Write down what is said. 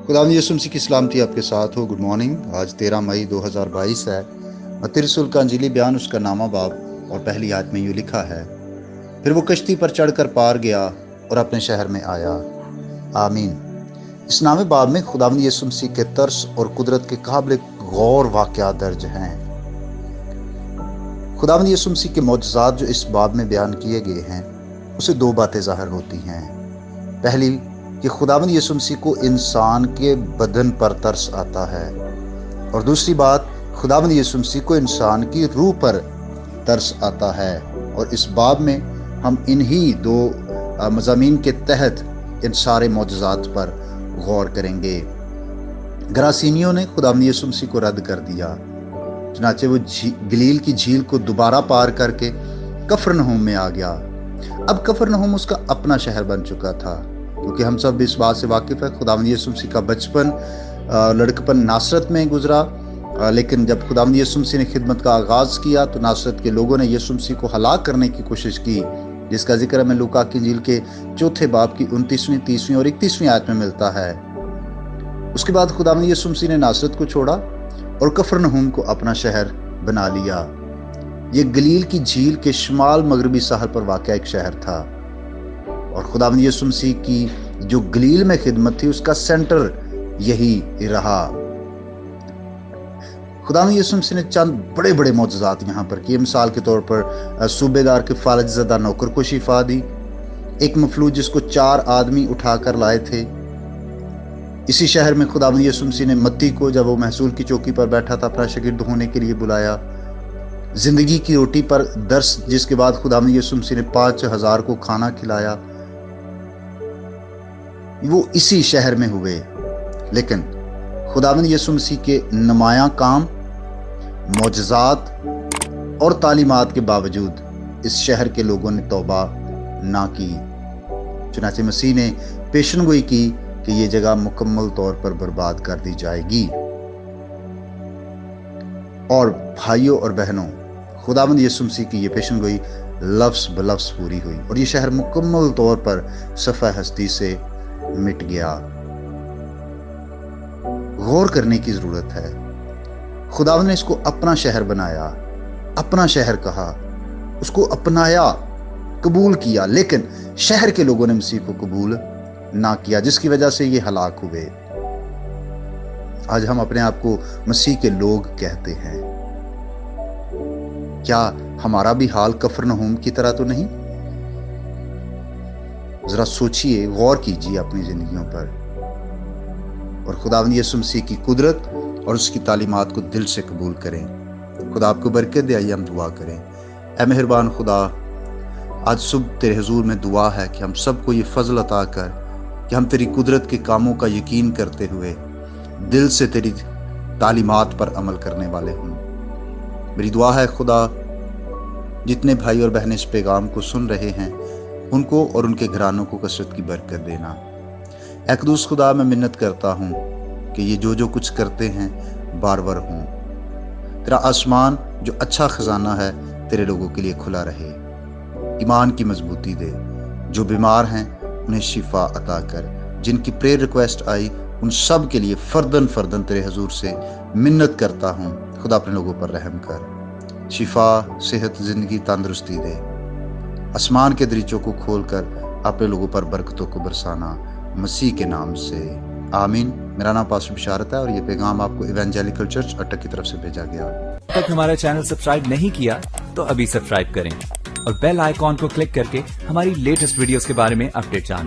खुदावंद यीशु मसीह की सलामती आपके साथ हो। Good morning. आज 13 मई 2022 है। मत्ती रसूल का अंजीली बयान उसका नामा बाब और पहली आयत में यूँ लिखा है, फिर वो कश्ती पर चढ़कर पार गया और अपने शहर में आया। आमीन। इस नामे बाब में खुदावंद यीशु मसीह के तरस और कुदरत के काबिल गौर वाक़यात दर्ज हैं। खुदावंद यीशु मसीह के मौजज़ात जो इस बाब में बयान किए गए हैं, उसे दो बातें ज़ाहिर होती हैं। पहली कि खुदावंद यीशु मसीह को इंसान के बदन पर तरस आता है, और दूसरी बात खुदावंद यीशु मसीह को इंसान की रूह पर तरस आता है। और इस बाब में हम इन्हीं दो मज़ामीन के तहत इन सारे मौजज़ात पर गौर करेंगे। गरासीनियों ने खुदावंद यीशु मसीह को रद्द कर दिया, चनाचे वो गलील की झील को दोबारा पार करके कफरनहूम में आ गया। अब कफरनहूम उसका अपना शहर बन चुका था, क्योंकि हम सब इस बात से वाकिफ़ है खुदावंद यीशु मसीह का बचपन लड़कपन नासरत में गुजरा, लेकिन जब खुदावंद यीशु मसीह ने खिदमत का आगाज़ किया तो नासरत के लोगों ने यीशु मसीह को हलाक करने की कोशिश की, जिसका जिक्र हमें लूका की इंजील के 4 बाब की 29वीं, 30वीं और 31वीं आयत में मिलता है। उसके बाद खुदावंद यीशु मसीह ने नासरत को छोड़ा और कफरनहूम को अपना शहर बना लिया। ये गलील की झील के शुमाल मगरबी साहल पर वाक़या एक शहर था, और खुदावंद यीशु मसीह की जो गलील में खिदमत थी उसका सेंटर यही रहा। खुदावंद यीशु मसीह ने चंद बड़े बड़े मौजज़ात यहाँ पर किए। मिसाल के तौर पर सूबेदार के फालज ज़दा नौकर को शिफा दी, एक मफलूज जिसको 4 आदमी उठाकर लाए थे। इसी शहर में खुदावंद यीशु मसीह ने मत्ती को, जब वो महसूल की चौकी पर बैठा था, अपना शागिर्द होने के लिए बुलाया। जिंदगी की रोटी पर दर्स, जिसके बाद खुदावंद यीशु मसीह ने 5000 को खाना खिलाया, वो इसी शहर में हुए। लेकिन खुदावंद यीशु मसीह के नुमायां काम, मौजज़ात और तालीमात के बावजूद इस शहर के लोगों ने तौबा ना की। चुनाचे मसीह ने पेशनगोई की कि ये जगह मुकम्मल तौर पर बर्बाद कर दी जाएगी। और भाइयों और बहनों, खुदावंद यीशु मसीह की ये पेशनगोई लफ्ज़ बलफ्ज़ पूरी हुई और ये शहर मुकम्मल तौर पर सफ़ा हस्ती से मिट गया। गौर करने की जरूरत है। खुदावंद ने इसको अपना शहर बनाया, अपना शहर कहा, उसको अपनाया, कबूल किया, लेकिन शहर के लोगों ने मसीह को कबूल ना किया, जिसकी वजह से ये हलाक हुए। आज हम अपने आप को मसीह के लोग कहते हैं। क्या हमारा भी हाल कफरनहूम की तरह तो नहीं? जरा सोचिए, गौर कीजिए अपनी जिंदगियों पर, और खुदावंद यीशु मसीह की कुदरत और उसकी तालीमात को दिल से कबूल करें। खुदा आपको बरकत दे। आइए हम दुआ करें। ऐ मेहरबान खुदा, आज सुबह तेरे हुजूर में दुआ है कि हम सबको ये फजल अता कर कि हम तेरी कुदरत के कामों का यकीन करते हुए दिल से तेरी तालीमात पर अमल करने वाले हों। मेरी दुआ है खुदा, जितने भाई और बहनें इस पैगाम को सुन रहे हैं, उनको और उनके घरानों को कसरत की बरकत देना। ऐ क़ुद्दूस खुदा, मैं मिन्नत करता हूँ कि ये जो कुछ करते हैं बारवर हों। तेरा आसमान जो अच्छा खजाना है तेरे लोगों के लिए खुला रहे। ईमान की मजबूती दे। जो बीमार हैं उन्हें शिफा अता कर। जिनकी प्रेयर रिक्वेस्ट आई उन सब के लिए फर्दन फर्दन तेरे हुजूर से मिन्नत करता हूँ। खुदा अपने लोगों पर रहम कर। शिफा, सेहत, जिंदगी, तंदुरुस्ती दे। आसमान के दरीचों को खोलकर अपने लोगों पर बरकतों को बरसाना, मसीह के नाम से, आमीन। मेरा नाम पास्टर बिशारत है और ये पैगाम आपको इवेंजेलिकल चर्च अटक की तरफ से भेजा गया। अब तक हमारा चैनल सब्सक्राइब नहीं किया तो अभी सब्सक्राइब करें और बेल आइकॉन को क्लिक करके हमारी लेटेस्ट वीडियोस के बारे में अपडेट जानें।